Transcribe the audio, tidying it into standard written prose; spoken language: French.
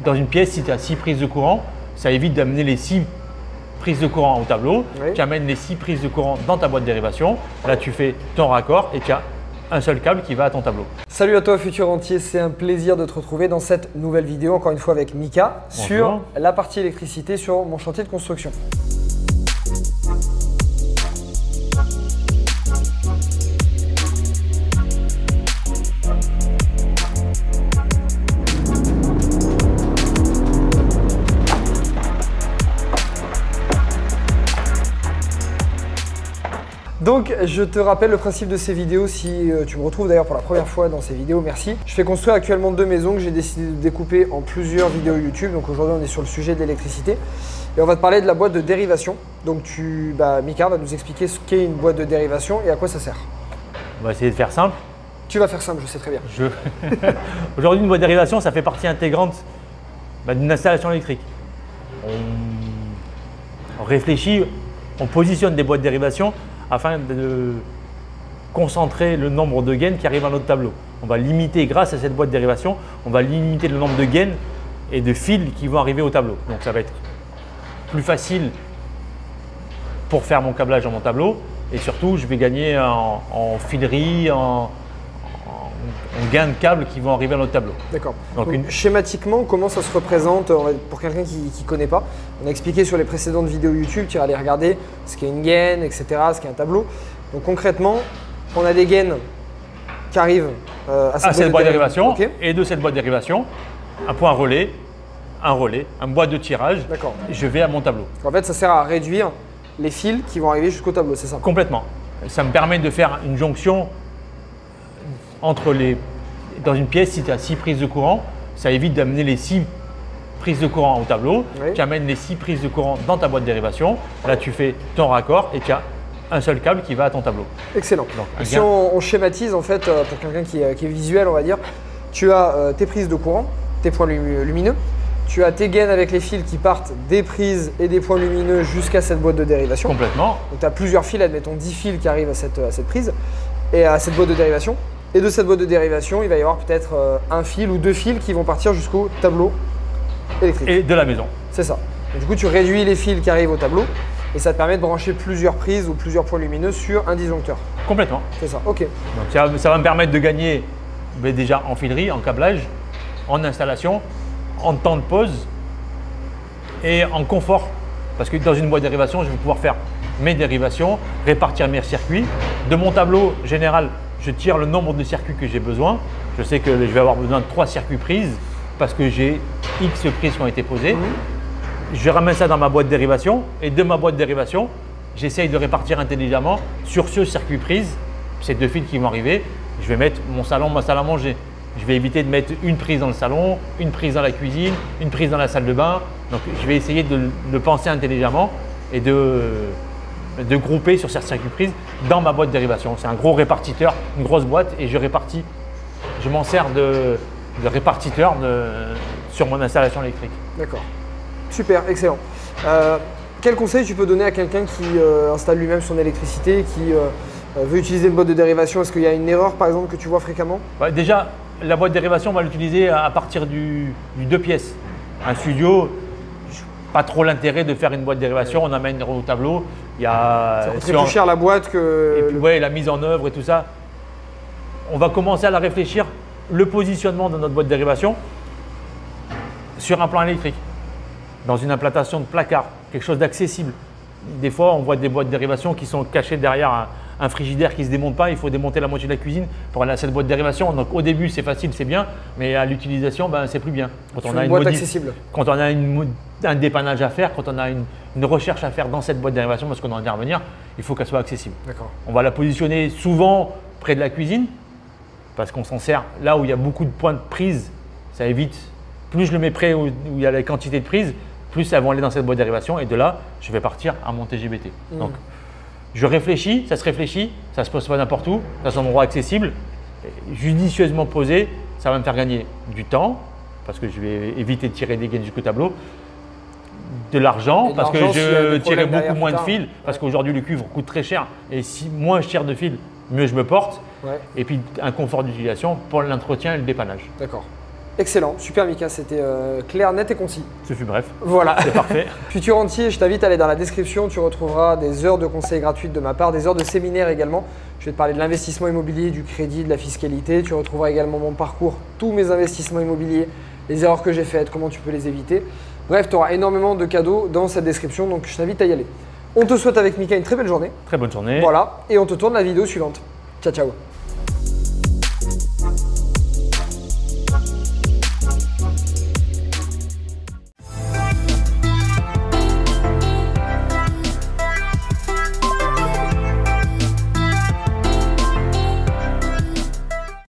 dans une pièce, si tu as 6 prises de courant, ça évite d'amener les 6 prises de courant au tableau. Oui. Tu amènes les 6 prises de courant dans ta boîte de dérivation. Là, tu fais ton raccord et tu as un seul câble qui va à ton tableau. Salut à toi futur entier, c'est un plaisir de te retrouver dans cette nouvelle vidéo, encore une fois avec Mika, Bonjour. sur la partie électricité sur mon chantier de construction. Donc je te rappelle le principe de ces vidéos, si tu me retrouves d'ailleurs pour la première fois dans ces vidéos, merci. Je fais construire actuellement 2 maisons que j'ai décidé de découper en plusieurs vidéos YouTube. Donc aujourd'hui on est sur le sujet de l'électricité et on va te parler de la boîte de dérivation. Donc Mika va nous expliquer ce qu'est une boîte de dérivation et à quoi ça sert. On va essayer de faire simple. Tu vas faire simple, je sais très bien. Aujourd'hui, une boîte de dérivation, ça fait partie intégrante d'une installation électrique. On réfléchit, on positionne des boîtes de dérivation afin de concentrer le nombre de gaines qui arrivent à notre tableau. On va limiter, grâce à cette boîte de dérivation, on va limiter le nombre de gaines et de fils qui vont arriver au tableau. Donc ça va être plus facile pour faire mon câblage dans mon tableau et surtout je vais gagner en filerie, en gain de câbles qui vont arriver à notre tableau. D'accord. Donc schématiquement, comment ça se représente pour quelqu'un qui ne connaît pas? On a expliqué sur les précédentes vidéos YouTube, tu iras les regarder, ce qu'est une gaine, etc., ce qu'est un tableau. Donc concrètement, on a des gaines qui arrivent à cette boîte de dérivation. Okay. Et de cette boîte de dérivation, un point relais, un boîte de tirage, je vais à mon tableau. En fait, ça sert à réduire les fils qui vont arriver jusqu'au tableau, c'est ça? Complètement. Ça me permet de faire une jonction entre dans une pièce, si tu as 6 prises de courant, ça évite d'amener les 6 prises de courant au tableau. Oui. Tu amènes les 6 prises de courant dans ta boîte de dérivation. Là, tu fais ton raccord et tu as un seul câble qui va à ton tableau. Excellent. Donc, si on schématise, en fait, pour quelqu'un qui est visuel, on va dire, tu as tes prises de courant, tes points lumineux. Tu as tes gaines avec les fils qui partent des prises et des points lumineux jusqu'à cette boîte de dérivation. Complètement. Donc, tu as plusieurs fils, admettons 10 fils qui arrivent à cette prise et à cette boîte de dérivation. Et de cette boîte de dérivation, il va y avoir peut-être un fil ou 2 fils qui vont partir jusqu'au tableau électrique. Et de la maison. C'est ça. Et du coup, tu réduis les fils qui arrivent au tableau et ça te permet de brancher plusieurs prises ou plusieurs points lumineux sur un disjoncteur. Complètement. C'est ça, ok. Donc ça va me permettre de gagner déjà en filerie, en câblage, en installation, en temps de pause et en confort. Parce que dans une boîte de dérivation, je vais pouvoir faire mes dérivations, répartir mes circuits. De mon tableau général, je tire le nombre de circuits que j'ai besoin. Je sais que je vais avoir besoin de 3 circuits prises parce que j'ai X prises qui ont été posées. Je ramène ça dans ma boîte de dérivation et de ma boîte de dérivation, j'essaye de répartir intelligemment sur ce circuit prise, ces 2 fils qui vont arriver. Je vais mettre mon salon, ma salle à manger. Je vais éviter de mettre une prise dans le salon, une prise dans la cuisine, une prise dans la salle de bain. Donc je vais essayer de penser intelligemment et de grouper sur ces circuits prises dans ma boîte de dérivation. C'est un gros répartiteur, une grosse boîte et je répartis. Je m'en sers de répartiteur sur mon installation électrique. D'accord. Super, excellent. Quel conseil tu peux donner à quelqu'un qui installe lui-même son électricité, qui veut utiliser une boîte de dérivation? Est-ce qu'il y a une erreur par exemple que tu vois fréquemment? Déjà, la boîte de dérivation, on va l'utiliser à partir du 2 pièces. Un studio, pas trop l'intérêt de faire une boîte de dérivation, on amène au tableau. Ça coûterait plus cher la boîte que… Et puis la mise en œuvre et tout ça. On va commencer à la réfléchir, le positionnement de notre boîte de dérivation sur un plan électrique, dans une implantation de placard, quelque chose d'accessible. Des fois, on voit des boîtes de dérivation qui sont cachées derrière un frigidaire qui ne se démonte pas. Il faut démonter la moitié de la cuisine pour aller à cette boîte de dérivation. Donc au début, c'est facile, c'est bien, mais à l'utilisation, c'est plus bien. Quand on a une boîte accessible. Quand on a un dépannage à faire, quand on a une recherche à faire dans cette boîte de dérivation, parce qu'on en vient à revenir, il faut qu'elle soit accessible. On va la positionner souvent près de la cuisine, parce qu'on s'en sert là où il y a beaucoup de points de prise. Ça évite, plus je le mets près où il y a la quantité de prise, plus elles vont aller dans cette boîte de dérivation et de là, je vais partir à mon TGBT. Donc, je réfléchis, ça se pose pas n'importe où, dans un endroit accessible, judicieusement posé, ça va me faire gagner du temps, parce que je vais éviter de tirer des gaines jusqu'au tableau, de l'argent, parce que je tirais beaucoup moins de fils, parce qu'aujourd'hui le cuivre coûte très cher, et si moins je tire de fils, mieux je me porte, et puis un confort d'utilisation pour l'entretien et le dépannage. D'accord. Excellent, super Mika, c'était clair, net et concis. Ce fut bref. Voilà. C'est parfait. Futur Rentier, je t'invite à aller dans la description, tu retrouveras des heures de conseils gratuites de ma part, des heures de séminaire également. Je vais te parler de l'investissement immobilier, du crédit, de la fiscalité. Tu retrouveras également mon parcours, tous mes investissements immobiliers, les erreurs que j'ai faites, comment tu peux les éviter. Bref, tu auras énormément de cadeaux dans cette description, donc je t'invite à y aller. On te souhaite avec Mika une très belle journée. Très bonne journée. Voilà, et on te tourne la vidéo suivante. Ciao, ciao.